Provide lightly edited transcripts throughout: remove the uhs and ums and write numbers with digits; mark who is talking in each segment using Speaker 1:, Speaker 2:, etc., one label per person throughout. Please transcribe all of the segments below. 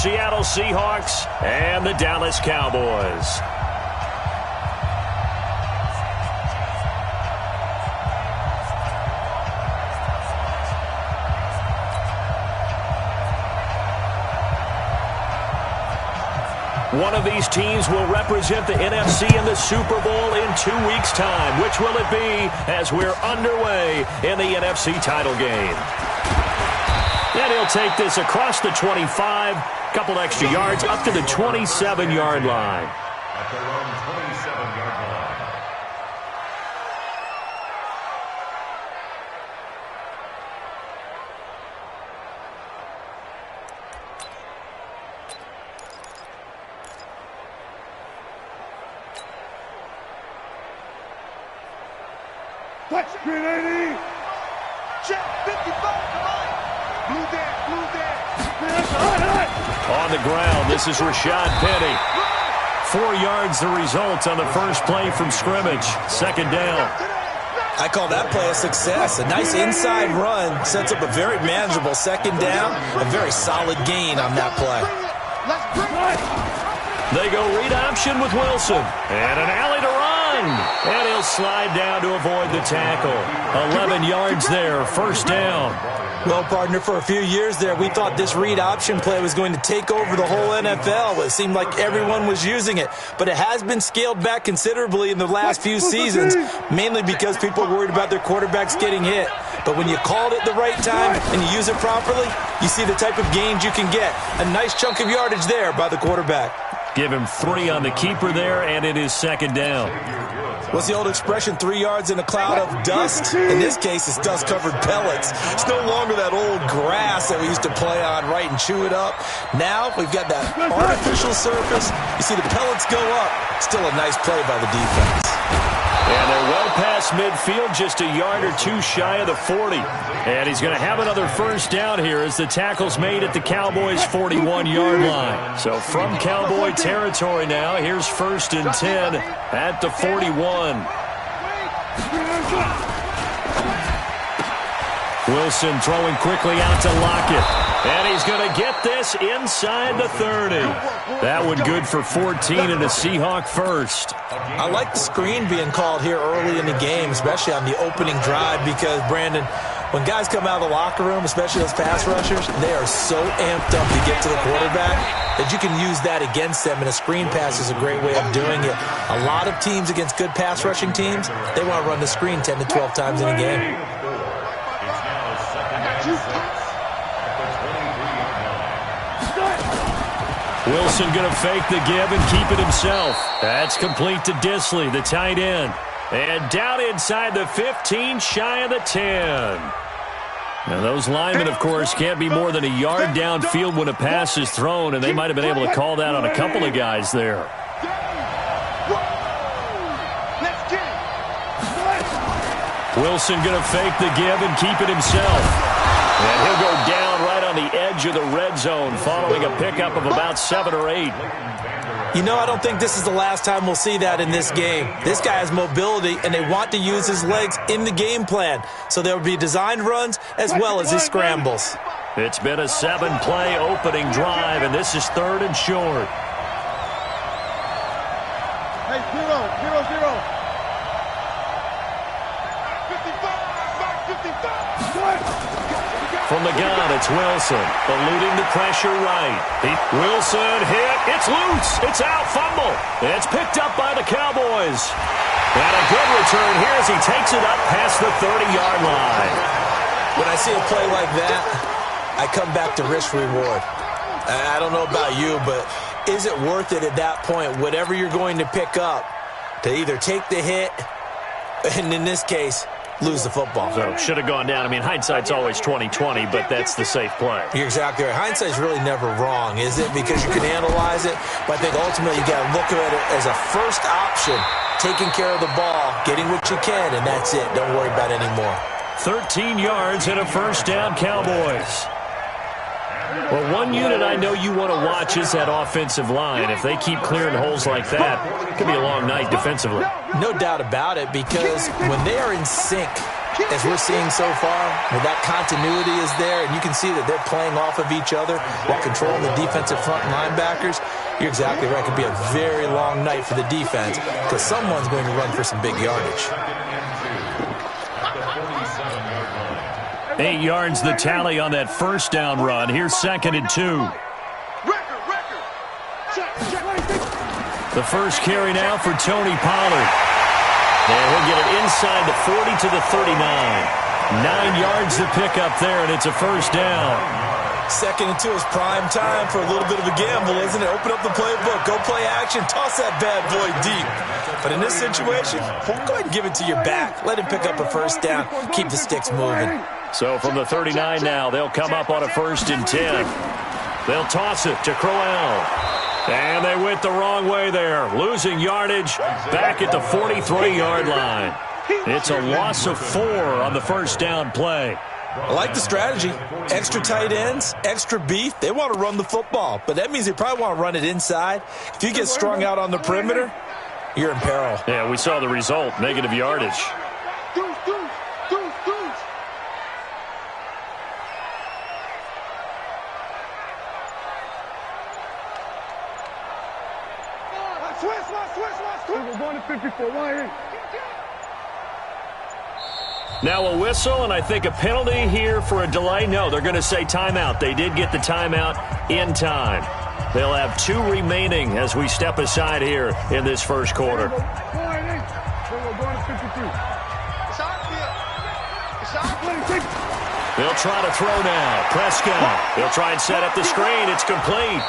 Speaker 1: Seattle Seahawks and the Dallas Cowboys. One of these teams will represent the NFC in the Super Bowl in 2 weeks' time. Which will it be as we're underway in the NFC title game? And he'll take this across the 25, couple extra yards up to the 27-yard line.
Speaker 2: At their own 27-yard line.
Speaker 3: Touch screen 80. Check 55. Come on. Blue there.
Speaker 1: On the ground, this is Rashad Penny. 4 yards the result on the first play from scrimmage. Second down.
Speaker 4: I call that play a success. A nice inside run sets up a very manageable second down. A very solid gain on that play.
Speaker 1: They go read option with Wilson. And an alley to run. And he'll slide down to avoid the tackle. 11 yards there, first down.
Speaker 4: Well, partner, for a few years there, we thought this read option play was going to take over the whole NFL. It seemed like everyone was using it. But it has been scaled back considerably in the last few seasons, mainly because people are worried about their quarterbacks getting hit. But when you call it at the right time and you use it properly, you see the type of gains you can get. A nice chunk of yardage there by the quarterback.
Speaker 1: Give him 3 on the keeper there, and it is second down.
Speaker 4: What's the old expression, 3 yards in a cloud of dust? In this case, it's dust-covered pellets. It's no longer that old grass that we used to play on, right, and chew it up. Now we've got that artificial surface. You see the pellets go up. Still a nice play by the defense.
Speaker 1: And they're well past midfield, just a yard or two shy of the 40. And he's going to have another first down here as the tackle's made at the Cowboys' 41-yard line. So from Cowboy territory now, here's first and 10 at the 41. Wilson throwing quickly out to Lockett. And he's going to get this inside the 30. That one good for 14 and a Seahawk first.
Speaker 4: I like the screen being called here early in the game, especially on the opening drive, because, Brandon, when guys come out of the locker room, especially those pass rushers, they are so amped up to get to the quarterback that you can use that against them, and a screen pass is a great way of doing it. A lot of teams against good pass rushing teams, they want to run the screen 10 to 12 times in a game.
Speaker 1: Wilson going to fake the give and keep it himself. That's complete to Disley, the tight end. And down inside the 15, shy of the 10. Now those linemen, of course, can't be more than a yard downfield when a pass is thrown, and they might have been able to call that on a couple of guys there. Wilson going to fake the give and keep it himself. And he'll go down right on the edge of the red zone following a pickup of about 7 or 8.
Speaker 4: You know, I don't think this is the last time we'll see that in this game. This guy has mobility, and they want to use his legs in the game plan. So there will be designed runs as well as his scrambles.
Speaker 1: It's been a 7-play opening drive, and this is third and short.
Speaker 3: Hey, 0-0-0.
Speaker 1: From the gun, it's Wilson, eluding the pressure right. Wilson hit. It's loose. It's out. Fumble. It's picked up by the Cowboys. And a good return here as he takes it up past the 30-yard line.
Speaker 4: When I see a play like that, I come back to risk-reward. I don't know about you, but is it worth it at that point, whatever you're going to pick up, to either take the hit, and in this case, lose the football?
Speaker 1: So should have gone down. I mean, hindsight's always 20/20, but that's the safe play.
Speaker 4: You're exactly right. Hindsight's really never wrong, is it? Because you can analyze it, but I think ultimately you got to look at it as a first option, taking care of the ball, getting what you can, and that's it. Don't worry about it anymore.
Speaker 1: 13 yards and a first down, Cowboys. Well, one unit I know you want to watch is that offensive line. If they keep clearing holes like that, it could be a long night defensively.
Speaker 4: No doubt about it, because when they are in sync, as we're seeing so far, where that continuity is there, and you can see that they're playing off of each other while controlling the defensive front linebackers, you're exactly right. It could be a very long night for the defense because someone's going to run for some big yardage.
Speaker 1: 8 yards the tally on that first down run. Here's 2nd and 2. The first carry now for Tony Pollard. And he'll get it inside the 40 to the 39. 9 yards to pick up there, and it's a first down.
Speaker 4: 2nd and 2 is prime time for a little bit of a gamble, isn't it? Open up the playbook, go play action, toss that bad boy deep. But in this situation, go ahead and give it to your back. Let him pick up a first down, keep the sticks moving.
Speaker 1: So from the 39 now, they'll come up on a 1st and 10. They'll toss it to Crowell. And they went the wrong way there, losing yardage back at the 43-yard line. It's a loss of 4 on the first down play.
Speaker 4: I like the strategy. Extra tight ends, extra beef. They want to run the football, but that means they probably want to run it inside. If you get strung out on the perimeter, you're in peril.
Speaker 1: Yeah, we saw the result, negative yardage. Now a whistle, and I think a penalty here for a delay. No, they're going to say timeout. They did get the timeout in time. They'll have 2 remaining as we step aside here in this first quarter. They'll try to throw now. Prescott. They'll try and set up the screen. It's complete.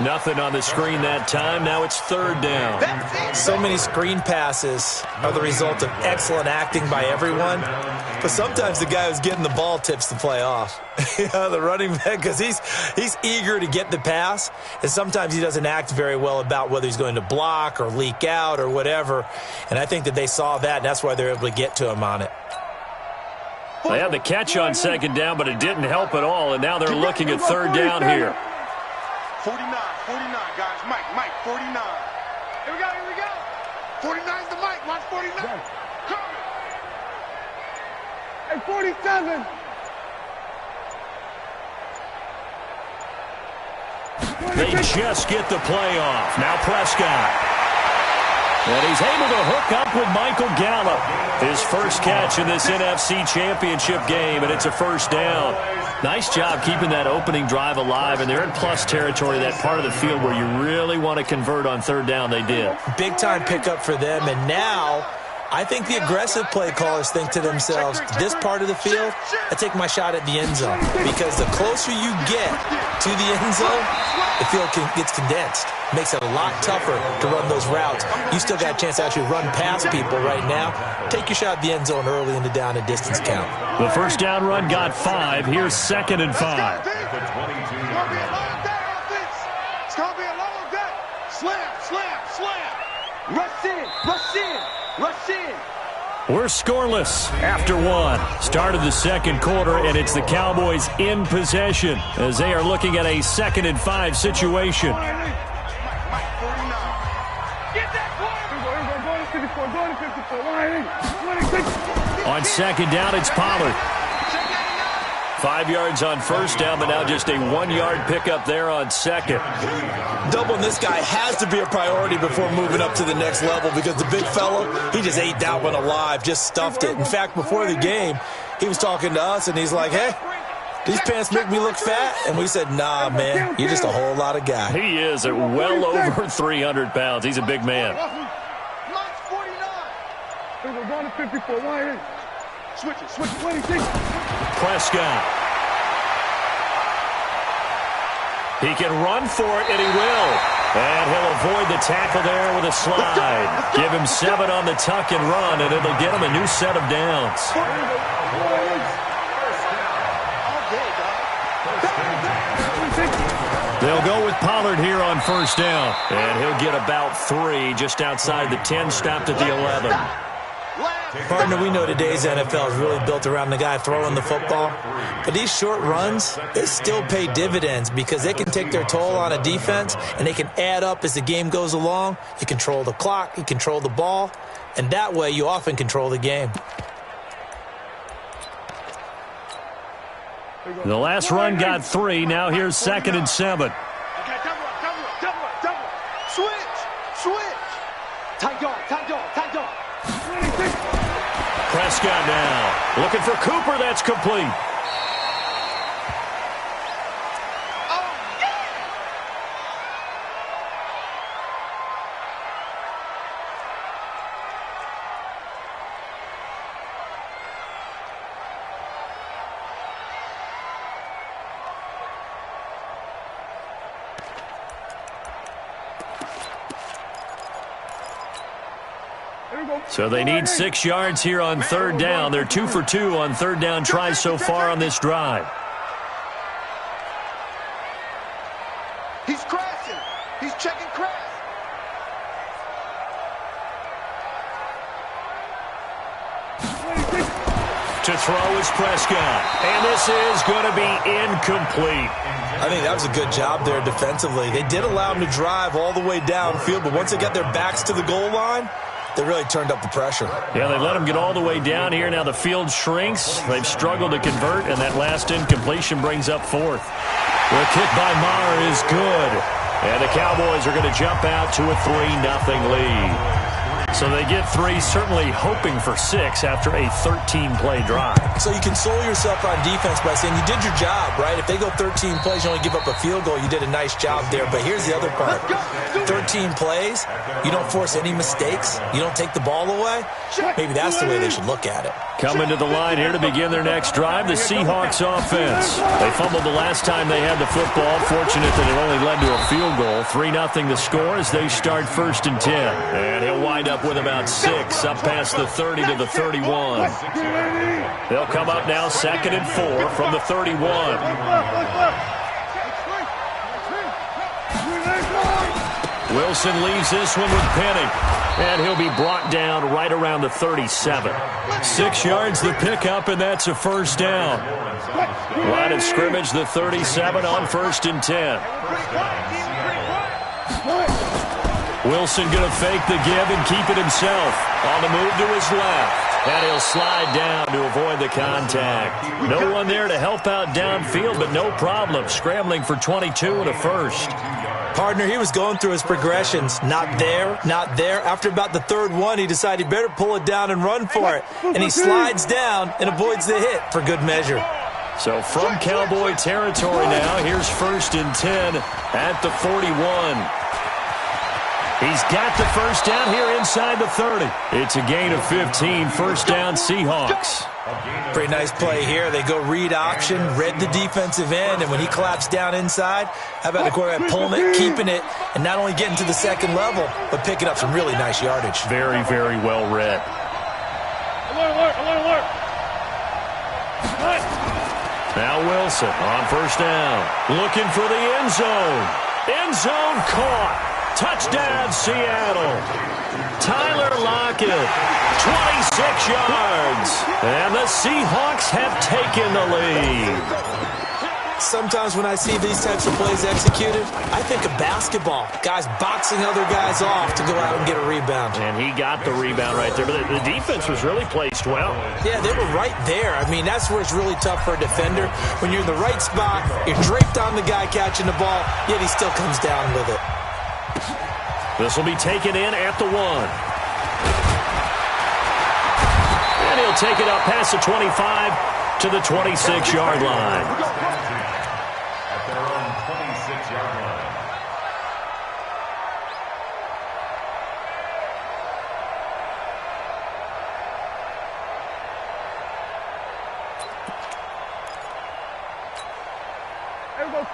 Speaker 1: Nothing on the screen that time. Now it's 3rd down.
Speaker 4: So many screen passes are the result of excellent acting by everyone. But sometimes the guy who's getting the ball tips the play off. The running back, because he's eager to get the pass. And sometimes he doesn't act very well about whether he's going to block or leak out or whatever. And I think that they saw that, and that's why they're able to get to him on it.
Speaker 1: They had the catch on 2nd down, but it didn't help at all. And now they're looking at 3rd down here.
Speaker 3: 49, guys. Mike, 49. Here we go. 49's the Mike. Watch 49. Come. Hey, 47.
Speaker 1: They just get the play off. Now Prescott. And he's able to hook up with Michael Gallup. His first catch in this NFC Championship game, and it's a first down. Nice job keeping that opening drive alive, and they're in plus territory, that part of the field where you really want to convert on 3rd down. They did. Big-time pickup for them, and now I think the aggressive play callers think to themselves, this part of the field, I take my shot at the end zone, because the closer you get to the end zone, the field gets condensed. Makes it a lot tougher to run those routes. You still got a chance to actually run past people right now. Take your shot at the end zone early in the down and distance count. The first down run got 5. Here's 2nd and 5.
Speaker 3: It's going to be a long day. Slam. Rush in.
Speaker 1: We're scoreless after 1. Start of the 2nd quarter, and it's the Cowboys in possession as they are looking at a 2nd and 5 situation. On 2nd down, it's Pollard. 5 yards on first down, but now just a 1-yard pickup there on 2nd.
Speaker 4: Doubling this guy has to be a priority before moving up to the next level, because the big fella, he just ate that one alive, just stuffed it. In fact, before the game, he was talking to us, and he's like, hey, these pants make me look fat. And we said, nah, man, you're just a whole lot of guy.
Speaker 1: He is at well over 300 pounds. He's a big man.
Speaker 3: We're going to 54. Switch it.
Speaker 1: Prescott. He can run for it, and he will. And he'll avoid the tackle there with a slide. Give him 7 on the tuck and run, and it'll get him a new set of downs. They'll go with Pollard here on first down. And he'll get about 3 just outside the 10, stopped at the 11.
Speaker 4: Partner, we know today's NFL is really built around the guy throwing the football. But these short runs, they still pay dividends because they can take their toll on a defense, and they can add up as the game goes along. You control the clock, you control the ball, and that way you often control the game.
Speaker 1: The last run got 3. Now here's 2nd and 7.
Speaker 3: Okay, double. Switch. Tight dog.
Speaker 1: Prescott now looking for Cooper. That's complete. So they need 6 yards here on 3rd down. They're 2 for 2 on 3rd down tries so far on this drive.
Speaker 3: He's crashing. He's checking crash.
Speaker 1: To throw is Prescott. And this is going to be incomplete.
Speaker 4: I think that was a good job there defensively. They did allow him to drive all the way downfield, but once they got their backs to the goal line, they really turned up the pressure.
Speaker 1: Yeah, they let him get all the way down here. Now the field shrinks. They've struggled to convert, and that last incompletion brings up 4th. The kick by Maher is good. And the Cowboys are going to jump out to a 3-0 lead. So they get 3, certainly hoping for 6 after a 13-play drive.
Speaker 4: So you console yourself on defense by saying you did your job, right? If they go 13 plays, you only give up a field goal, you did a nice job there. But here's the other part. 13 plays, you don't force any mistakes, you don't take the ball away. Maybe that's the way they should look at it.
Speaker 1: Coming to the line here to begin their next drive, the Seahawks offense. They fumbled the last time they had the football. Fortunate that it only led to a field goal. 3-0 the score as they start 1st and 10. And he'll wind up with about 6, up past the 30 to the 31. They'll come up now 2nd and 4 from the 31. Wilson leaves this one with Penny. And he'll be brought down right around the 37. 6 yards the pickup, and that's a 1st down. Line of scrimmage, the 37 on 1st and 10. Wilson going to fake the give and keep it himself. On the move to his left. And he'll slide down to avoid the contact. No one there to help out downfield, but no problem. Scrambling for 22 and a 1st.
Speaker 4: Partner, he was going through his progressions. Not there, not there. After about the 3rd one, he decided he better pull it down and run for it. And he slides down and avoids the hit for good measure.
Speaker 1: So from Cowboy territory now, here's 1st and 10 at the 41. He's got the 1st down here inside the 30. It's a gain of 15, 1st down Seahawks.
Speaker 4: Pretty nice play here. They go read option, read the defensive end, and when he collapsed down inside, how about the quarterback pulling it, keeping it, and not only getting to the 2nd level, but picking up some really nice yardage.
Speaker 1: Very, very well read.
Speaker 3: Alert.
Speaker 1: Now Wilson on 1st down. Looking for the end zone. End zone caught. Touchdown, Seattle. Tyler Lockett, 26 yards. And the Seahawks have taken the lead.
Speaker 4: Sometimes when I see these types of plays executed, I think of basketball. Guys boxing other guys off to go out and get a rebound.
Speaker 1: And he got the rebound right there. But the defense was really placed well.
Speaker 4: Yeah, they were right there. I mean, that's where it's really tough for a defender. When you're in the right spot, you're draped on the guy catching the ball, yet he still comes down with it.
Speaker 1: This will be taken in at the 1. And he'll take it up past the 25 to the 26-yard line.
Speaker 2: At their own 26-yard line.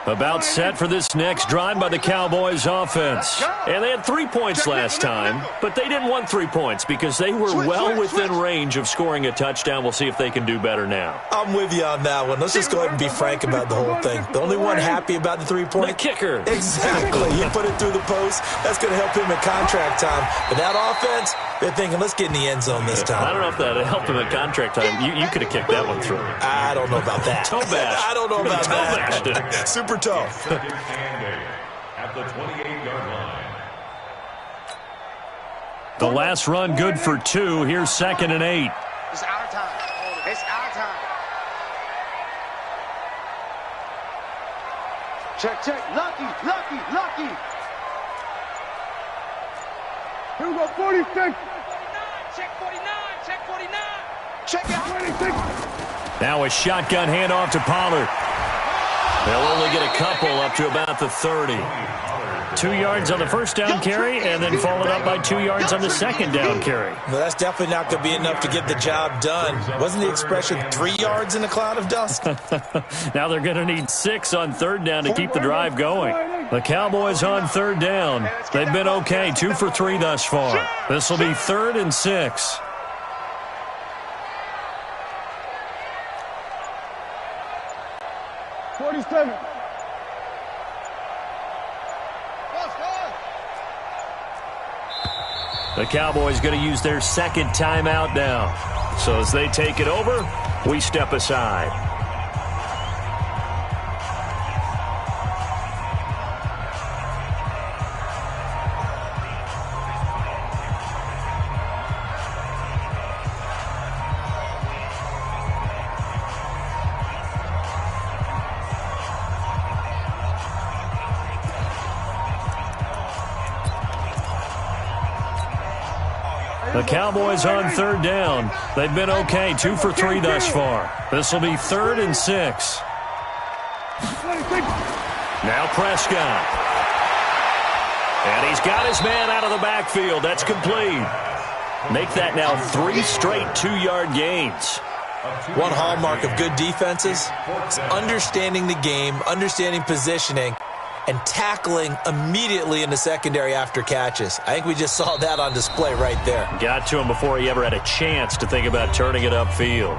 Speaker 1: About set for this next drive by the Cowboys offense. And they had 3 points last time, but they didn't want 3 points because they were well within range of scoring a touchdown. We'll see if they can do better now.
Speaker 4: I'm with you on that one. Let's just go ahead and be frank about the whole thing. The only one happy about the 3-point?
Speaker 1: The kicker.
Speaker 4: Exactly. You put it through the post. That's going to help him at contract time. But that offense, they're thinking, let's get in the end zone this time.
Speaker 1: I don't know if that helped him at contract time. You could have kicked that one through.
Speaker 4: I don't know about that.
Speaker 1: Toe bash.
Speaker 4: I don't know about that. Super toe.
Speaker 2: Second and 8 at the 28-yard line.
Speaker 1: The last run good for 2. Here's 2nd and 8.
Speaker 3: It's our time. It's our time. Check, check. Lucky, lucky, lucky. Here we go, 46.
Speaker 5: 49, check 49, check 49.
Speaker 3: Check it, 26.
Speaker 1: Now a shotgun handoff to Pollard. They'll only get a couple up to about the 30. 2 yards on the first down carry, and then followed up by 2 yards on the second down carry.
Speaker 4: Well, that's definitely not going to be enough to get the job done. Wasn't the expression 3 yards in a cloud of dust?
Speaker 1: Now they're going to need 6 on third down to keep the drive going. The Cowboys on third down. They've been okay, 2 for 3 thus far. This will be 3rd and 6. The Cowboys going to use their second timeout now. So as they take it over, we step aside. The Cowboys on third down. They've been okay, 2 for 3 thus far. This will be 3rd and 6. Now Prescott. And he's got his man out of the backfield. That's complete. Make that now 3 straight 2-yard gains.
Speaker 4: One hallmark of good defenses is understanding the game, understanding positioning, and tackling immediately in the secondary after catches. I think we just saw that on display right there.
Speaker 1: Got to him before he ever had a chance to think about turning it upfield.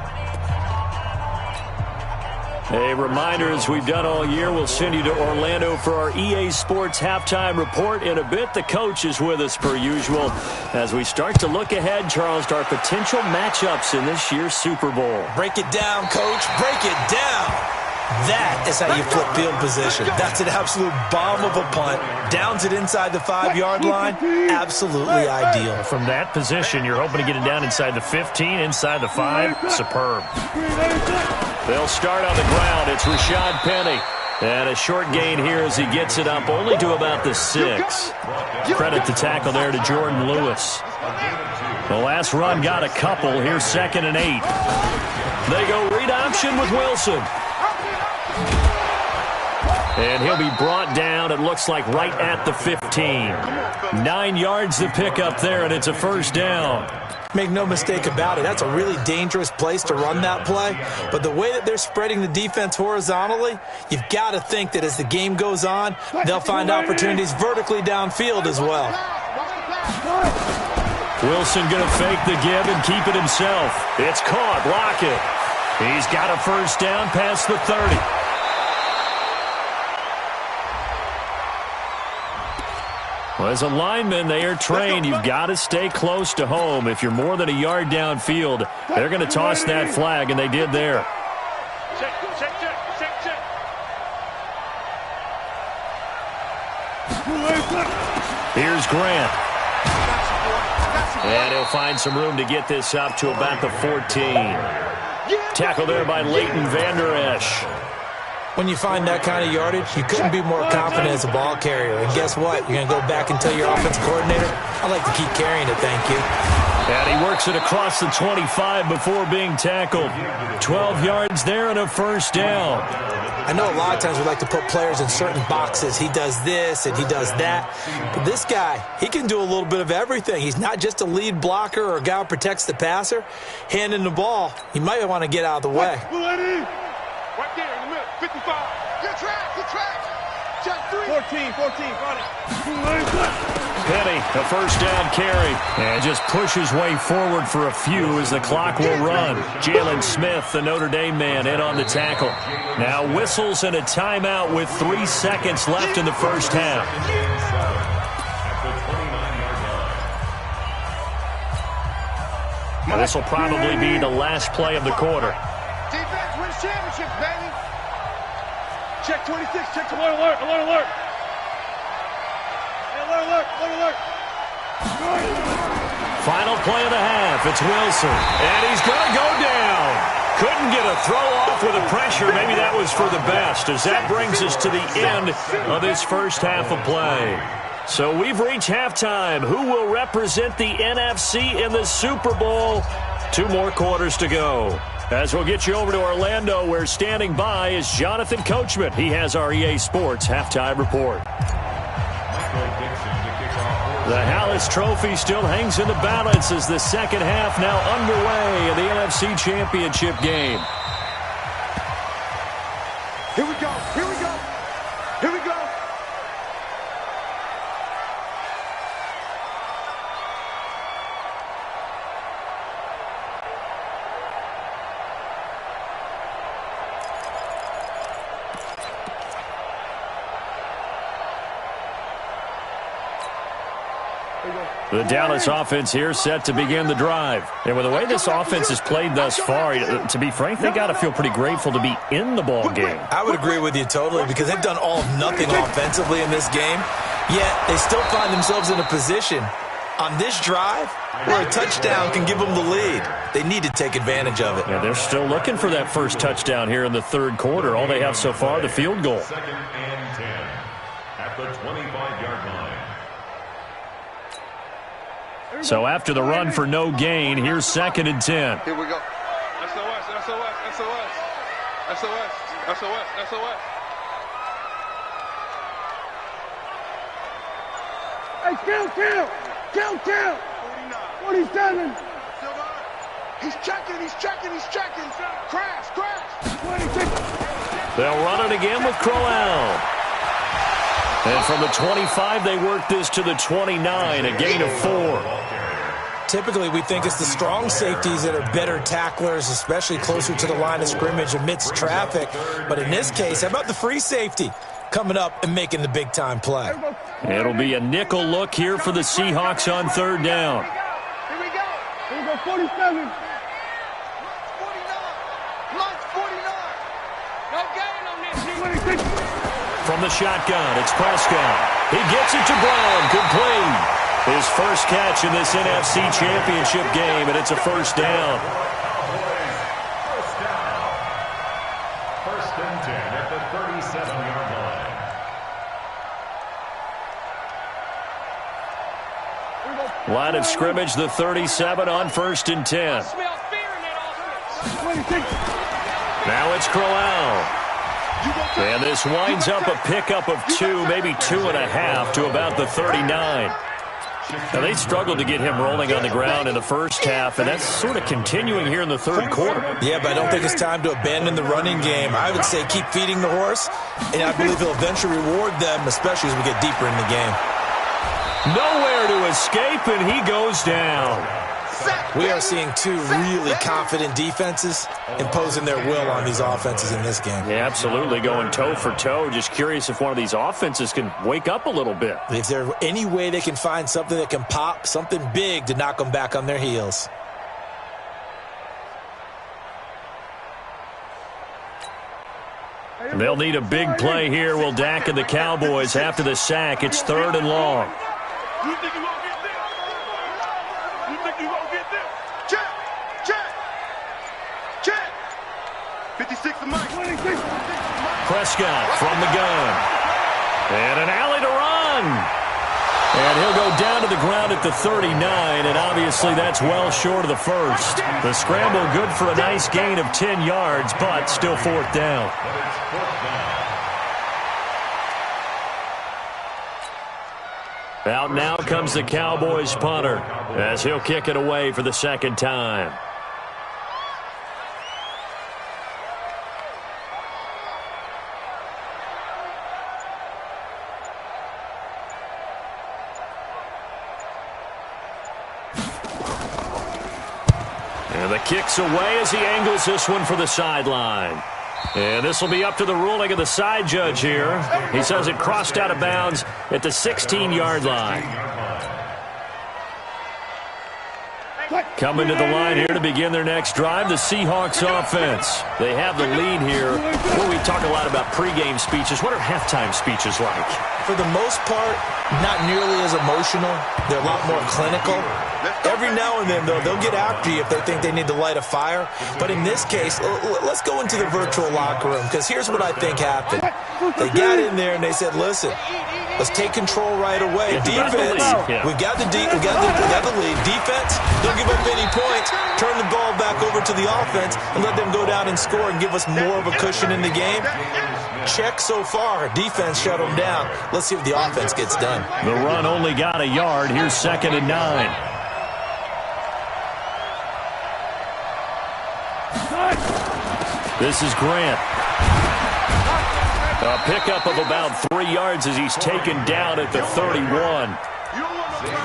Speaker 1: A reminder, as we've done all year, we'll send you to Orlando for our EA Sports halftime report. In a bit, the coach is with us per usual as we start to look ahead, Charles, to our potential matchups in this year's Super Bowl.
Speaker 4: Break it down, Coach. Break it down. That is how you flip field position. That's an absolute bomb of a punt. Downs it inside the 5-yard line. Absolutely ideal.
Speaker 1: From that position, you're hoping to get it down inside the 15, inside the 5. Superb. They'll start on the ground. It's Rashad Penny. And a short gain here as he gets it up only to about the 6. Credit the tackle there to Jordan Lewis. The last run got a couple. Here's 2nd and 8. They go read option with Wilson. And he'll be brought down, it looks like, right at the 15. 9 yards to pick up there, and it's a first down.
Speaker 4: Make no mistake about it, that's a really dangerous place to run that play. But the way that they're spreading the defense horizontally, you've got to think that as the game goes on, they'll find opportunities vertically downfield as well.
Speaker 1: Wilson going to fake the give and keep it himself. It's caught. Lockett. He's got a first down past the 30. Well, as a lineman, they are trained. You've got to stay close to home. If you're more than a yard downfield, they're going to toss that flag, and they did there.
Speaker 3: Check, check, check, check, check.
Speaker 1: Here's Grant. And he'll find some room to get this up to about the 14. Tackle there by Leighton Vander Esch.
Speaker 4: When you find that kind of yardage, you couldn't be more confident as a ball carrier. And guess what? You're going to go back and tell your offensive coordinator, I'd like to keep carrying it, thank you.
Speaker 1: And he works it across the 25 before being tackled. 12 yards there and a first down.
Speaker 4: I know a lot of times we like to put players in certain boxes. He does this and he does that. But this guy, he can do a little bit of everything. He's not just a lead blocker or a guy who protects the passer. Handing the ball, you might want to get out of the way.
Speaker 3: Right there in the middle, 55. Good track, good track. Check 3. 14, run it.
Speaker 1: Penny, a first down carry, and just pushes way forward for a few as the clock will run. Jalen Smith, the Notre Dame man, in on the tackle. Now whistles and a timeout with 3 seconds left in the first half. This will probably be the last play of the quarter.
Speaker 3: Defense wins championships, baby. Check 26, check alert, alert, alert, alert. Alert, alert, alert, alert.
Speaker 1: Final play of the half. It's Wilson. And he's going to go down. Couldn't get a throw off with the pressure. Maybe that was for the best, as that brings us to the end of this first half of play. So we've reached halftime. Who will represent the NFC in the Super Bowl? 2 more quarters to go. As we'll get you over to Orlando, where standing by is Jonathan Coachman. He has our EA Sports halftime report. The Hallis Trophy still hangs in the balance as the second half now underway in the NFC Championship game.
Speaker 3: Here we go. Here we go. Here we go.
Speaker 1: The Dallas offense here set to begin the drive. And with the way this offense has played thus far, to be frank, they got to feel pretty grateful to be in the ball game.
Speaker 4: I would agree with you totally, because they've done all of nothing offensively in this game, yet they still find themselves in a position on this drive where a touchdown can give them the lead. They need to take advantage of it.
Speaker 1: Yeah, they're still looking for that first touchdown here in the third quarter. All they have so far, the field goal.
Speaker 2: 2nd and 10 at the 25-yard line.
Speaker 1: So after the run for no gain, here's 2nd and 10.
Speaker 3: Here we go. SOS, SOS, SOS. SOS, SOS, SOS.
Speaker 6: Hey, kill. 47.
Speaker 3: He's checking. Crash.
Speaker 6: 26.
Speaker 1: They'll run it again with Crowell. And from the 25, they work this to the 29, a gain of 4.
Speaker 4: Typically, we think it's the strong safeties that are better tacklers, especially closer to the line of scrimmage amidst traffic. But in this case, how about the free safety coming up and making the big-time play?
Speaker 1: It'll be a nickel look here for the Seahawks on 3rd down.
Speaker 6: Here we go, 47.
Speaker 3: 49. Lunch 49.
Speaker 5: No gain on this.
Speaker 6: 26.
Speaker 1: From the shotgun, it's Prescott. He gets it to Brown, complete. His first catch in this NFC Championship game, and it's a first down.
Speaker 2: First and 10 at the 37-yard line.
Speaker 1: Line of scrimmage, the 37 on 1st and 10.
Speaker 5: I smell fear in that offense.
Speaker 6: 26.
Speaker 1: Now it's Crowell. And this winds up a pickup of 2, maybe 2.5 to about the 39. Now, they struggled to get him rolling on the ground in the first half, and that's sort of continuing here in the third quarter.
Speaker 4: Yeah, but I don't think it's time to abandon the running game. I would say keep feeding the horse, and I believe he'll eventually reward them, especially as we get deeper in the game.
Speaker 1: Nowhere to escape, and he goes down.
Speaker 4: We are seeing 2 really confident defenses imposing their will on these offenses in this game.
Speaker 1: Yeah, absolutely, going toe for toe. Just curious if one of these offenses can wake up a little bit.
Speaker 4: If there's any way they can find something that can pop, something big to knock them back on their heels.
Speaker 1: They'll need a big play here, will Dak and the Cowboys after the sack. It's 3rd and long.
Speaker 3: You think you gonna get this? You think you gonna get this? Check. 56 to Mike.
Speaker 6: 26.
Speaker 1: Prescott from the gun. And an alley to run. And he'll go down to the ground at the 39, and obviously that's well short of the first. The scramble good for a nice gain of 10 yards, but still 4th down. Out now comes the Cowboys punter as he'll kick it away for the 2nd time. And the kick's away as he angles this one for the sideline. And this will be up to the ruling of the side judge here. He says it crossed out of bounds at the 16-yard line. Coming to the line here to begin their next drive, the Seahawks offense. They have the lead here. Well, we talk a lot about pregame speeches. What are halftime speeches like?
Speaker 4: For the most part, not nearly as emotional. They're a lot more clinical. Every now and then, though, they'll get after you if they think they need to light a fire. But in this case, let's go into the virtual locker room, because here's what I think happened. They got in there and they said, listen, let's take control right away. Defense, we got the lead. Defense, don't give up any points. Turn the ball back over to the offense and let them go down and score and give us more of a cushion in the game. Check so far. Defense shut them down. Let's see if the offense gets done.
Speaker 1: The run only got a yard. Here's 2nd and 9. This is Grant. A pickup of about 3 yards as he's taken down at the 31.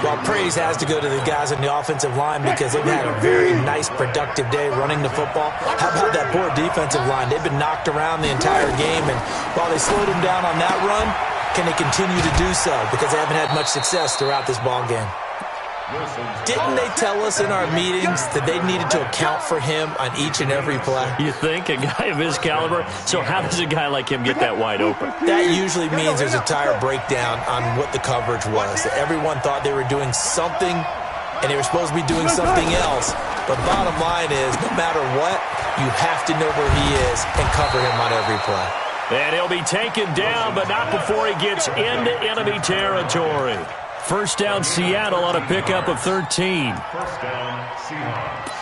Speaker 4: Well, praise has to go to the guys on the offensive line because they've had a very nice, productive day running the football. How about that poor defensive line? They've been knocked around the entire game, and while they slowed them down on that run, can they continue to do so? Because they haven't had much success throughout this ball game. Didn't they tell us in our meetings that they needed to account for him on each and every play?
Speaker 1: You think? A guy of his caliber? So how does a guy like him get that wide open?
Speaker 4: That usually means there's a tire breakdown on what the coverage was. That everyone thought they were doing something, and they were supposed to be doing something else. But bottom line is, no matter what, you have to know where he is and cover him on every play.
Speaker 1: And he'll be taken down, but not before he gets into enemy territory. First down, Seattle on a pickup of 13.
Speaker 2: First down, Seahawks.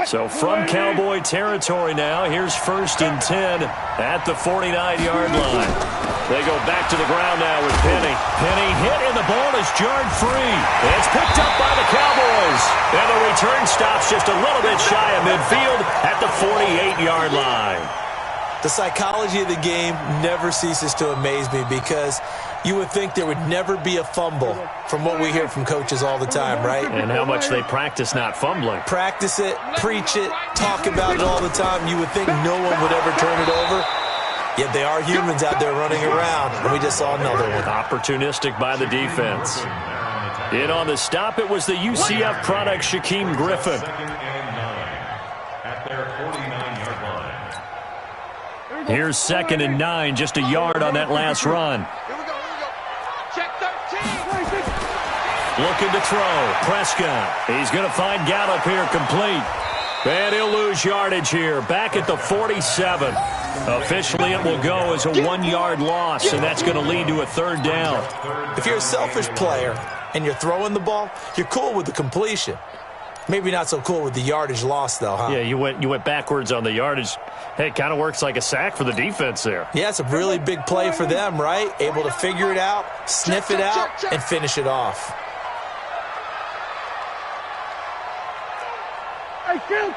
Speaker 1: So from Cowboy territory now, here's 1st and 10 at the 49-yard line. They go back to the ground now with Penny. Penny hit and the ball is jarred free. It's picked up by the Cowboys. And the return stops just a little bit shy of midfield at the 48-yard line.
Speaker 4: The psychology of the game never ceases to amaze me because you would think there would never be a fumble from what we hear from coaches all the time, right?
Speaker 1: And how much they practice not fumbling.
Speaker 4: Practice it, preach it, talk about it all the time. You would think no one would ever turn it over. Yet they are humans out there running around, and we just saw another one.
Speaker 1: Opportunistic by the defense. In on the stop, it was the UCF product, Shaquem Griffin.
Speaker 2: 2nd and 9 at their 49-yard line.
Speaker 1: Here's 2nd and 9, just a yard on that last run.
Speaker 3: Here we go.
Speaker 5: Check 13.
Speaker 1: Looking to throw. Prescott. He's going to find Gallup here complete. And he'll lose yardage here. Back at the 47. Officially, it will go as a 1-yard loss, and that's going to lead to a 3rd down.
Speaker 4: If you're a selfish player and you're throwing the ball, you're cool with the completion. Maybe not so cool with the yardage loss, though, huh?
Speaker 1: Yeah, you went backwards on the yardage. Hey, it kind of works like a sack for the defense there.
Speaker 4: Yeah, it's a really big play for them, right? Able to figure it out, sniff it out, and finish it off.
Speaker 6: Hey, count.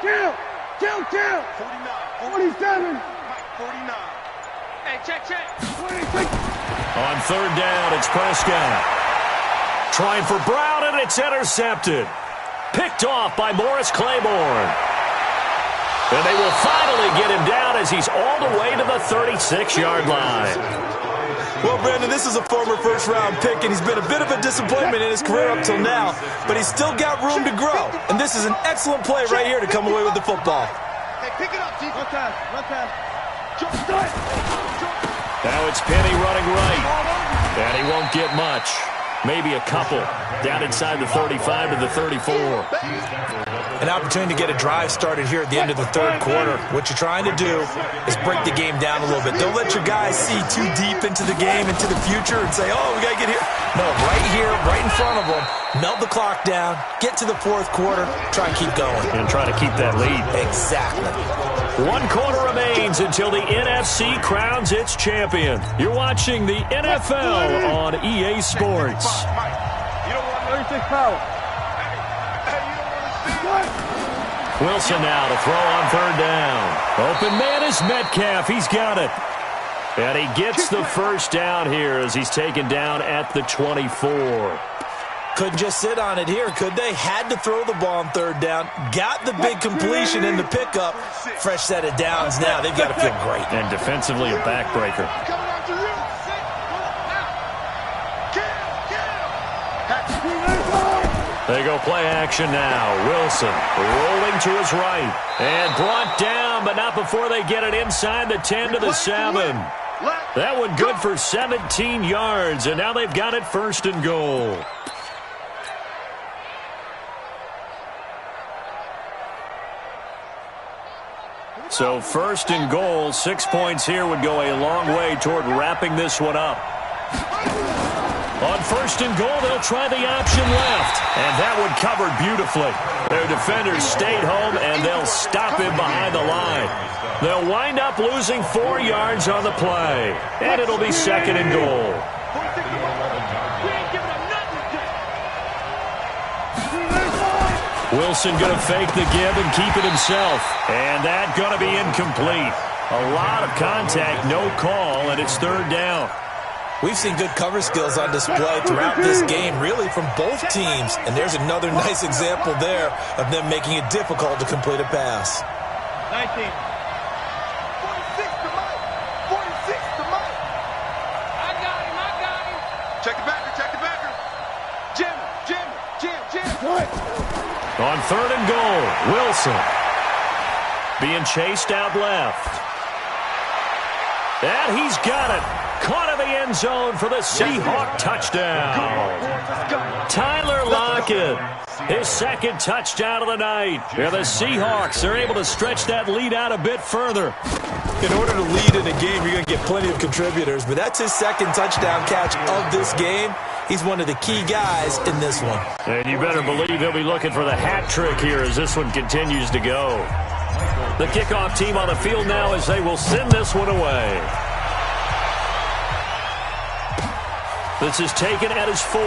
Speaker 6: 49, 47.
Speaker 3: Mike, 49.
Speaker 5: Hey, check.
Speaker 6: 26.
Speaker 1: On 3rd down, it's Prescott. Trying for Brown, and it's intercepted. Picked off by Morris Claiborne. And they will finally get him down as he's all the way to the 36-yard line.
Speaker 4: Well, Brandon, this is a former first-round pick, and he's been a bit of a disappointment in his career up till now, but he's still got room to grow. And this is an excellent play right here to come away with the football.
Speaker 3: Hey, pick it up, T.
Speaker 6: One time.
Speaker 1: Now it's Penny running right. And he won't get much. Maybe a couple. Down inside the 35 to the 34.
Speaker 4: An opportunity to get a drive started here at the end of the 3rd quarter. What you're trying to do is break the game down a little bit. Don't let your guys see too deep into the game, into the future, and say, oh, we got to get here. No, right here, right in front of them. Melt the clock down, get to the 4th quarter, try and keep going.
Speaker 1: And try to keep that lead.
Speaker 4: Exactly.
Speaker 1: 1 quarter remains until the NFC crowns its champion. You're watching the NFL on EA Sports.
Speaker 3: Mike, you don't want
Speaker 6: 36 power.
Speaker 3: Hey, you don't want to see.
Speaker 1: Wilson now to throw on 3rd down. Open man is Metcalf. He's got it. And he gets the 1st down here as he's taken down at the 24.
Speaker 4: couldn't just sit on it here, could they? Had to throw the ball on third down. Got the big completion in the pickup. Fresh set of downs now. They've got to feel great.
Speaker 1: And defensively, a backbreaker. They go play action now. Wilson rolling to his right. And brought down, but not before they get it inside the 10 to the 7. That one good for 17 yards, and now they've got it first and goal. So first and goal, 6 points here would go a long way toward wrapping this one up. On first and goal, they'll try the option left. And that one covered beautifully. Their defenders stayed home, and they'll stop him behind the line. They'll wind up losing 4 yards on the play. And it'll be second and goal. Wilson going to fake the give and keep it himself. And that going to be incomplete. A lot of contact, no call, and it's third down.
Speaker 4: We've seen good cover skills on display throughout this game, really from both teams. And there's another nice example there of them making it difficult to complete a pass.
Speaker 3: 19. 46 to Mike. 46 to Mike.
Speaker 5: I got him.
Speaker 3: Check the backer, check the backer. Jim.
Speaker 1: On third and goal, Wilson being chased out left. And he's got it. Caught in the end zone for the Seahawk touchdown. Tyler Lockett, his second touchdown of the night. And the Seahawks are able to stretch that lead out a bit further.
Speaker 4: In order to lead in a game, you're going to get plenty of contributors, but that's his second touchdown catch of this game. He's one of the key guys in this one.
Speaker 1: And you better believe he'll be looking for the hat trick here as this one continues to go. The kickoff team on the field now as they will send this one away. This is taken at his 4.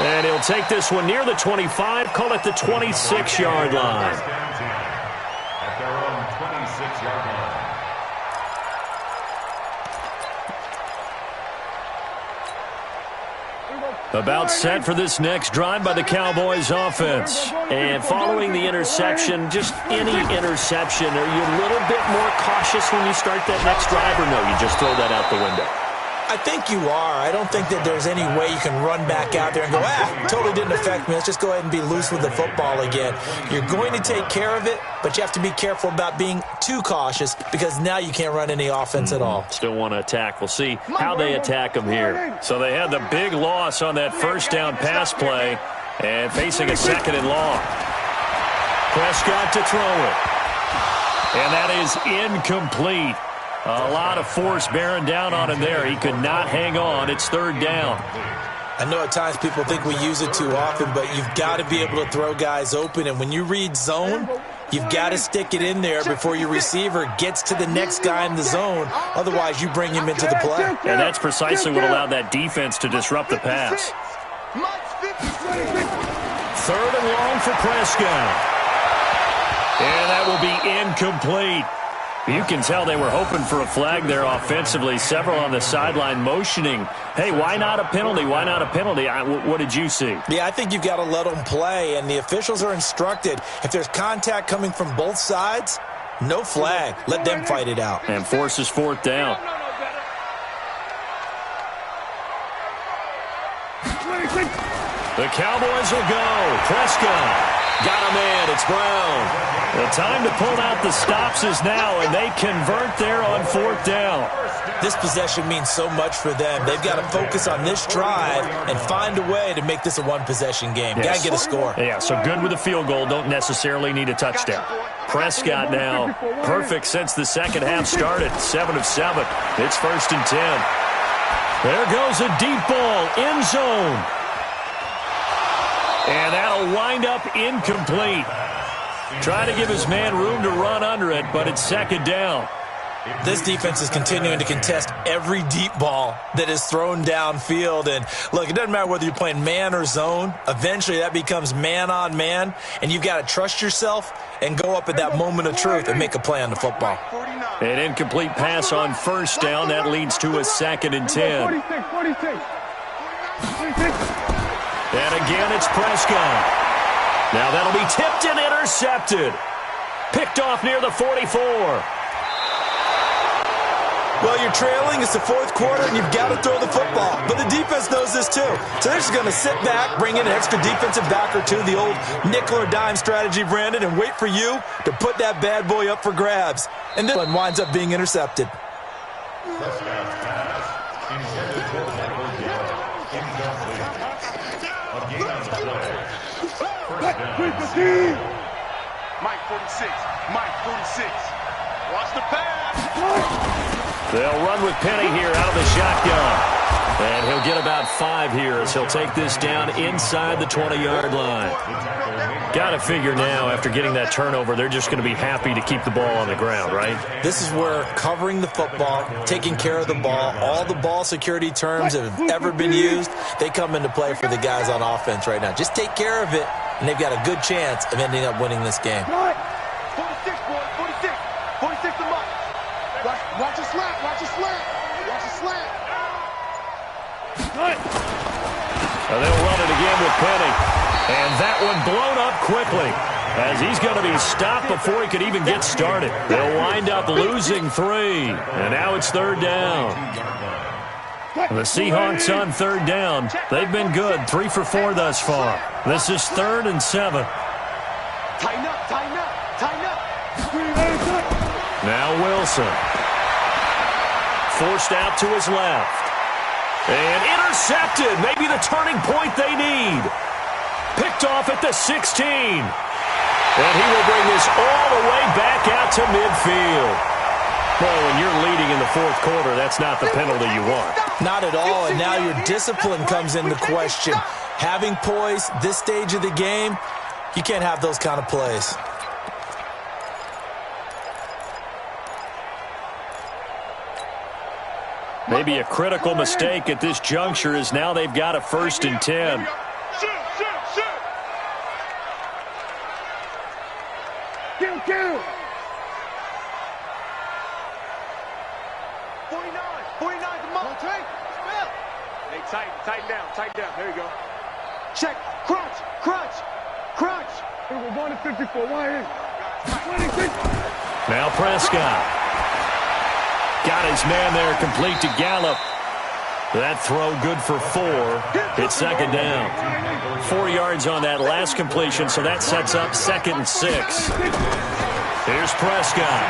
Speaker 1: And he'll take this one near the 25, call it the 26-yard line.
Speaker 2: At their own 26-yard line.
Speaker 1: About set for this next drive by the Cowboys offense. And following the interception, just any interception, are you a little bit more cautious when you start that next drive, or no, you just throw that out the window?
Speaker 4: I think you are. I don't think that there's any way you can run back out there and go, totally didn't affect me. Let's just go ahead and be loose with the football again. You're going to take care of it, but you have to be careful about being too cautious because now you can't run any offense at all.
Speaker 1: Still want to attack. We'll see how they attack them here. So they had the big loss on that first down pass play and facing a second and long. Prescott to throw it. And that is incomplete. A lot of force bearing down on him there. He could not hang on. It's third down.
Speaker 4: I know at times people think we use it too often, but you've got to be able to throw guys open. And when you read zone, you've got to stick it in there before your receiver gets to the next guy in the zone. Otherwise, you bring him into the play.
Speaker 1: And that's precisely what allowed that defense to disrupt the pass. Third and long for Prescott. And that will be incomplete. You can tell they were hoping for a flag there offensively. Several on the sideline motioning, hey, why not a penalty? Why not a penalty? What did you see?
Speaker 4: Yeah, I think you've got to let them play, and the officials are instructed. If there's contact coming from both sides, no flag. Let them fight it out.
Speaker 1: And forces fourth down. The Cowboys will go. Prescott. Got a man. It's Brown. The time to pull out the stops is now, and they convert there on fourth down.
Speaker 4: This possession means so much for them. They've got to focus on this drive and find a way to make this a one-possession game.
Speaker 1: Yes.
Speaker 4: Got to get a score.
Speaker 1: Yeah, so good with a field goal. Don't necessarily need a touchdown. Prescott now, perfect since the second half started. 7 of 7. It's first and 10. There goes a deep ball, end zone. And that'll wind up incomplete. Trying to give his man room to run under it, but it's second down.
Speaker 4: This defense is continuing to contest every deep ball that is thrown downfield. And, look, it doesn't matter whether you're playing man or zone. Eventually that becomes man on man, and you've got to trust yourself and go up at that moment of truth and make a play on the football.
Speaker 1: An incomplete pass on first down. That leads to a second and 10.
Speaker 6: 46.
Speaker 1: And again, it's Prescott. Now that'll be tipped and intercepted. Picked off near the 44.
Speaker 4: Well, you're trailing. It's the fourth quarter, and you've got to throw the football. But the defense knows this, too. So they're just going to sit back, bring in an extra defensive back or two, the old nickel or dime strategy, Brandon, and wait for you to put that bad boy up for grabs. And this one winds up being intercepted.
Speaker 2: Prescott's pass intended for Michael Gallup. Incomplete. A gain on the play. First down.
Speaker 3: Mike 46. Mike 46. Watch the pass.
Speaker 1: They'll run with Penny here out of the shotgun. And he'll get about 5 here as he'll take this down inside the 20-yard line. Got to figure now, after getting that turnover, they're just going to be happy to keep the ball on the ground, right?
Speaker 4: This is where covering the football, taking care of the ball, all the ball security terms that have ever been used, they come into play for the guys on offense right now. Just take care of it, and they've got a good chance of ending up winning this game.
Speaker 3: 46, boy. 46. 46 to Mike. Watch a slant. Watch a slant. Watch a slant.
Speaker 1: And they'll run it again with Penny. And that one blown up quickly as he's going to be stopped before he could even get started. They'll wind up losing 3. And now it's third down. And the Seahawks on third down. They've been good. 3 for 4 thus far. This is 3rd and 7.
Speaker 3: Tighten up. Tighten up. Tighten up.
Speaker 1: Now Wilson. Forced out to his left. And intercepted. Maybe the turning point they need. Picked off at the 16. And he will bring this all the way back out to midfield. Well, when you're leading in the fourth quarter, that's not the penalty you want.
Speaker 4: Not at all, and now your discipline comes into question. Having poise this stage of the game, you can't have those kind of plays.
Speaker 1: Maybe a critical mistake at this juncture is now they've got a 1st and 10.
Speaker 6: Kill.
Speaker 3: 49. 49 to Mike. Hey, tighten down. There you go. Check. Crunch.
Speaker 6: We're going to 54. Why is 26?
Speaker 1: Now Prescott. Got his man there complete to Gallup. That throw good for 4. It's 2nd down. 4 yards on that last completion, so that sets up 2nd and 6. Here's Prescott.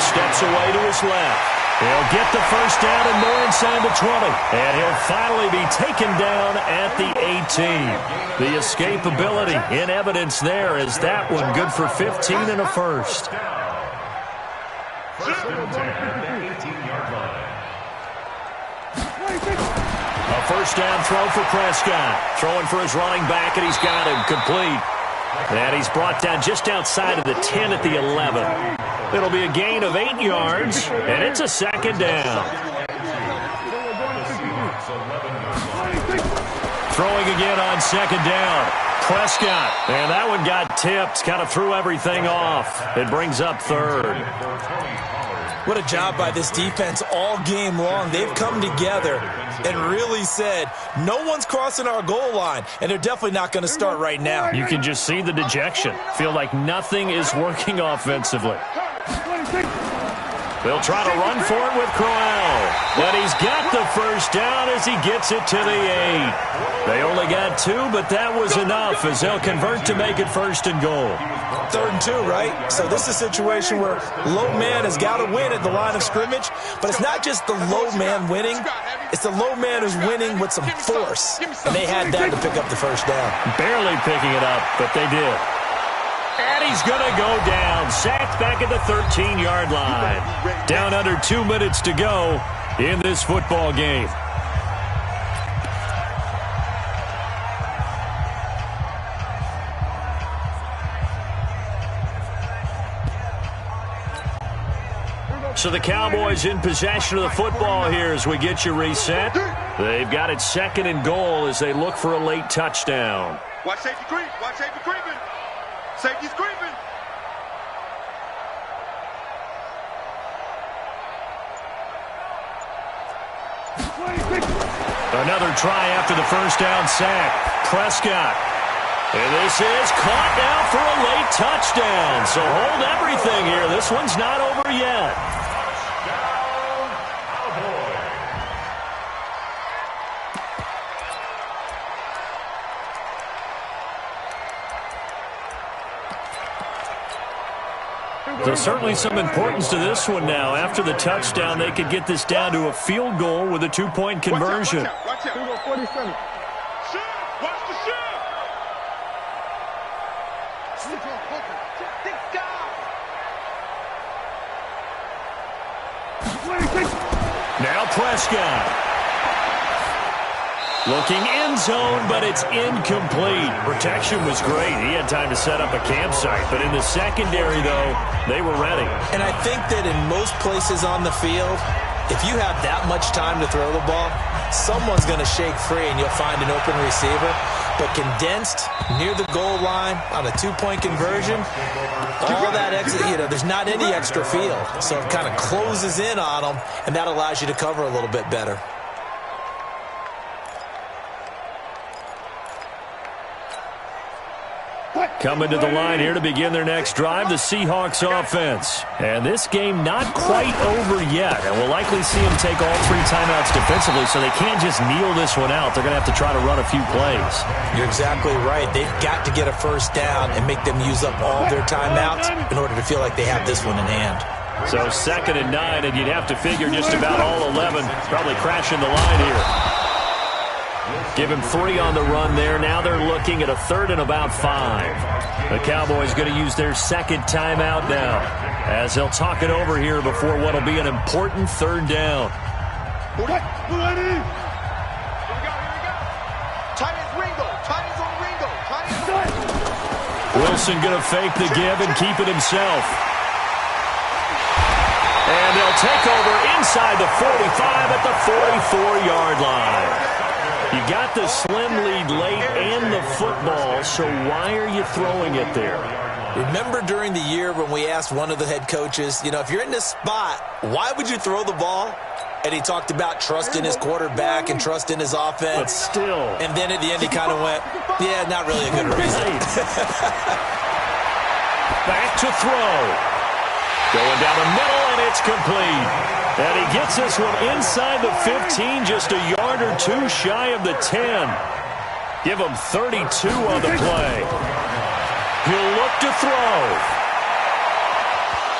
Speaker 1: Steps away to his left. He'll get the 1st down and more inside the 20. And he'll finally be taken down at the 18. The escapability in evidence there is that one good for 15 and a 1st.
Speaker 2: First and 10 at the 18-yard line.
Speaker 1: A 1st down throw for Prescott. Throwing for his running back, and he's got him complete. And he's brought down just outside of the 10 at the 11. It'll be a gain of 8 yards, and it's a 2nd down. Throwing again on 2nd down. Prescott, and that one got tipped, kind of threw everything off. It brings up 3rd.
Speaker 4: What a job by this defense all game long. They've come together and really said, no one's crossing our goal line, and they're definitely not going to start right now.
Speaker 1: You can just see the dejection. Feel like nothing is working offensively. They'll try to run for it with Crowell. But he's got the 1st down as he gets it to the 8. They only got 2, but that was enough as they'll convert to make it 1st and goal.
Speaker 4: 3rd and 2, right? So this is a situation where low man has got to win at the line of scrimmage, but it's not just the low man winning. It's the low man who's winning with some force, and they had that to pick up the 1st down.
Speaker 1: Barely picking it up, but they did. And he's going to go down. Sacked back at the 13-yard line. Down under 2 minutes to go in this football game. So the Cowboys in possession of the football here as we get you reset. They've got it 2nd and goal as they look for a late touchdown.
Speaker 3: Watch safety creep. Watch safety creeping. Safety's creeping.
Speaker 1: Another try after the first down sack. Prescott. And this is caught now for a late touchdown. So hold everything here. This one's not over yet. There's certainly some importance to this one now. After the touchdown, they could get this down to a field goal with a two-point conversion.
Speaker 6: Watch out. 47.
Speaker 3: Shift. Watch the shift.
Speaker 1: Now Prescott. Looking end zone, but it's incomplete. Protection was great. He had time to set up a campsite. But in the secondary, though, they were ready.
Speaker 4: And I think that in most places on the field, if you have that much time to throw the ball, someone's going to shake free and you'll find an open receiver. But condensed near the goal line on a two-point conversion, all that extra, there's not any extra field. So it kind of closes in on them, and that allows you to cover a little bit better.
Speaker 1: Coming to the line here to begin their next drive, the Seahawks offense. And this game not quite over yet. And we'll likely see them take all three timeouts defensively, so they can't just kneel this one out. They're going to have to try to run a few plays.
Speaker 4: You're exactly right. They've got to get a first down and make them use up all their timeouts in order to feel like they have this one in hand.
Speaker 1: So 2nd and 9, and you'd have to figure just about all 11 probably crashing the line here. Give him 3 on the run there. Now they're looking at a 3rd and about 5. The Cowboys going to use their second timeout now as they'll talk it over here before what will be an important 3rd down.
Speaker 3: Here we go. Tight ends Ringo. Tight ends on Ringo. Tight ends on
Speaker 1: Wilson going to fake the give and keep it himself. And they'll take over inside the 45 at the 44-yard line. You got the slim lead late and the football, so why are you throwing it there?
Speaker 4: Remember during the year when we asked one of the head coaches, if you're in this spot, why would you throw the ball? And he talked about trust in his quarterback and trust in his offense.
Speaker 1: But still.
Speaker 4: And then at the end he kind of went, yeah, not really a good reason.
Speaker 1: Back to throw. Going down the middle, and it's complete. And he gets this one inside the 15, just a yard or two shy of the 10. Give him 32 on the play. He'll look to throw.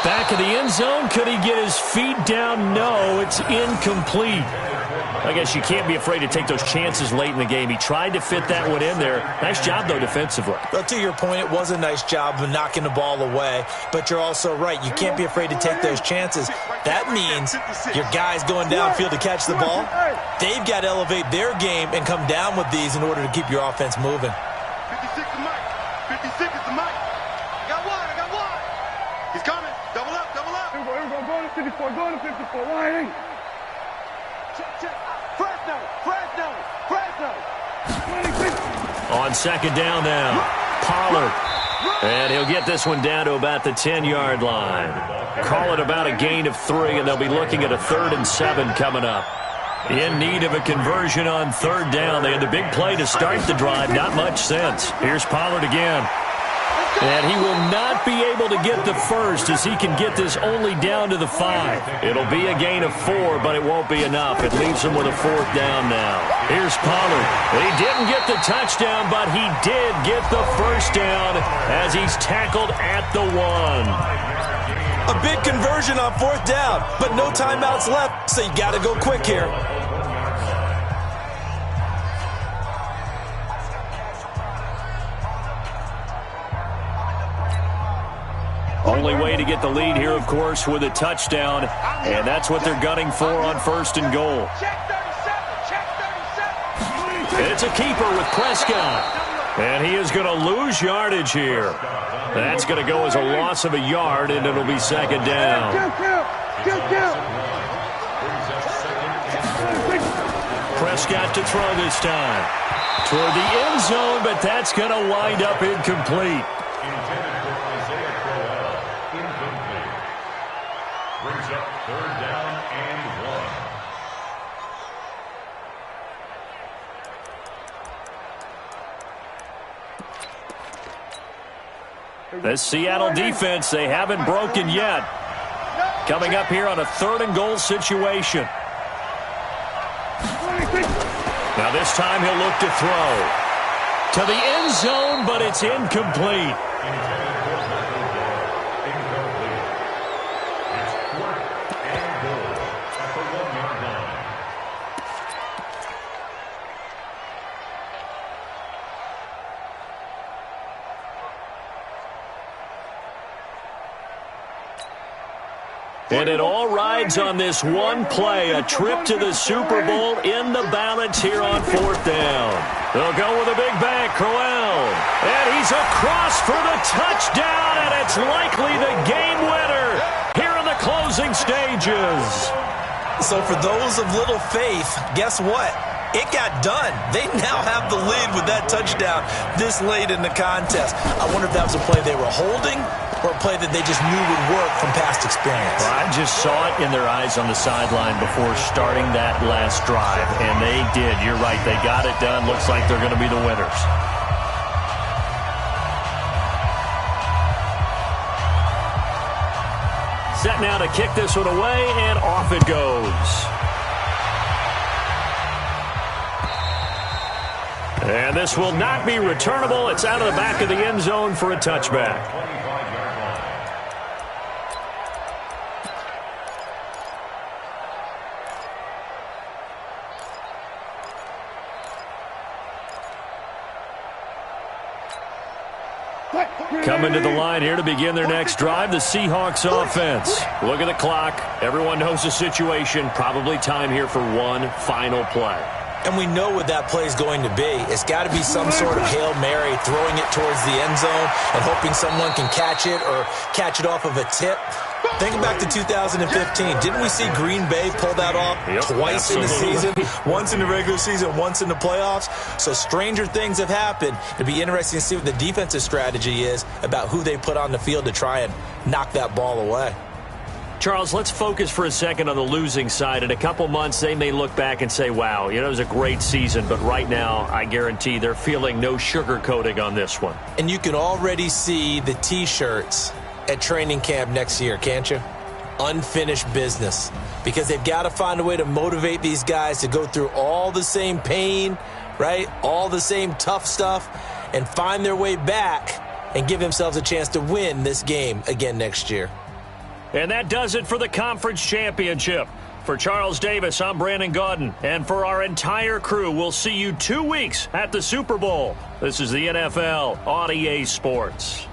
Speaker 1: Back of the end zone. Could he get his feet down? No, it's incomplete. I guess you can't be afraid to take those chances late in the game. He tried to fit that one in there. Nice job, though, defensively.
Speaker 4: Well, to your point, it was a nice job of knocking the ball away. But you're also right. You can't be afraid to take those chances. That means your guys going downfield to catch the ball, they've got to elevate their game and come down with these in order to keep your offense moving.
Speaker 3: 56 is Mike. 56 is the Mike. I got one. He's coming. Double up.
Speaker 6: Here we go. Go to 54. Go to 54. Why?
Speaker 3: Check. Fresno.
Speaker 6: 26.
Speaker 1: On 2nd down now, Pollard. And he'll get this one down to about the 10-yard line. Call it about a gain of 3, and they'll be looking at a 3rd and 7 coming up. In need of a conversion on 3rd down. They had the big play to start the drive. Not much sense. Here's Pollard again. And he will not be able to get the first as he can get this only down to the 5. It'll be a gain of 4, but it won't be enough. It leaves him with a 4th down now. Here's Pollard. He didn't get the touchdown, but he did get the first down as he's tackled at the 1.
Speaker 4: A big conversion on 4th down, but no timeouts left, so you got to go quick here.
Speaker 1: Only way to get the lead here, of course, with a touchdown, and that's what they're gunning for on 1st and goal. And it's a keeper with Prescott, and he is going to lose yardage here. That's going to go as a loss of a yard, and it'll be 2nd down. Prescott to throw this time. Toward the end zone, but that's going to wind up incomplete.
Speaker 2: Brings up 3rd down and 1.
Speaker 1: This Seattle defense, they haven't broken yet. Coming up here on a 3rd and goal situation. Now this time he'll look to throw. To the end zone, but it's incomplete. And it all rides on this one play, a trip to the Super Bowl in the balance here on 4th down. They'll go with a big bang, Crowell. And he's across for the touchdown, and it's likely the game winner here in the closing stages.
Speaker 4: So for those of little faith, guess what? It got done. They now have the lead with that touchdown this late in the contest. I wonder if that was a play they were holding or a play that they just knew would work from past experience.
Speaker 1: Well, I just saw it in their eyes on the sideline before starting that last drive, and they did. You're right. They got it done. Looks like they're going to be the winners. Set now to kick this one away, and off it goes. And this will not be returnable. It's out of the back of the end zone for a touchback. Coming to the line here to begin their next drive, the Seahawks offense. Look at the clock. Everyone knows the situation. Probably time here for one final play.
Speaker 4: And we know what that play is going to be. It's got to be some sort of Hail Mary, throwing it towards the end zone and hoping someone can catch it or catch it off of a tip. Think back to 2015. Didn't we see Green Bay pull that off twice in the season? Once in the regular season, once in the playoffs. So stranger things have happened. It'd be interesting to see what the defensive strategy is about who they put on the field to try and knock that ball away.
Speaker 1: Charles, let's focus for a second on the losing side. In a couple months, they may look back and say, wow, it was a great season. But right now, I guarantee they're feeling no sugarcoating on this one.
Speaker 4: And you can already see the T-shirts at training camp next year, can't you? Unfinished business. Because they've got to find a way to motivate these guys to go through all the same pain, right? All the same tough stuff, and find their way back and give themselves a chance to win this game again next year.
Speaker 1: And that does it for the conference championship. For Charles Davis, I'm Brandon Gaudin. And for our entire crew, we'll see you 2 weeks at the Super Bowl. This is the NFL on EA Sports.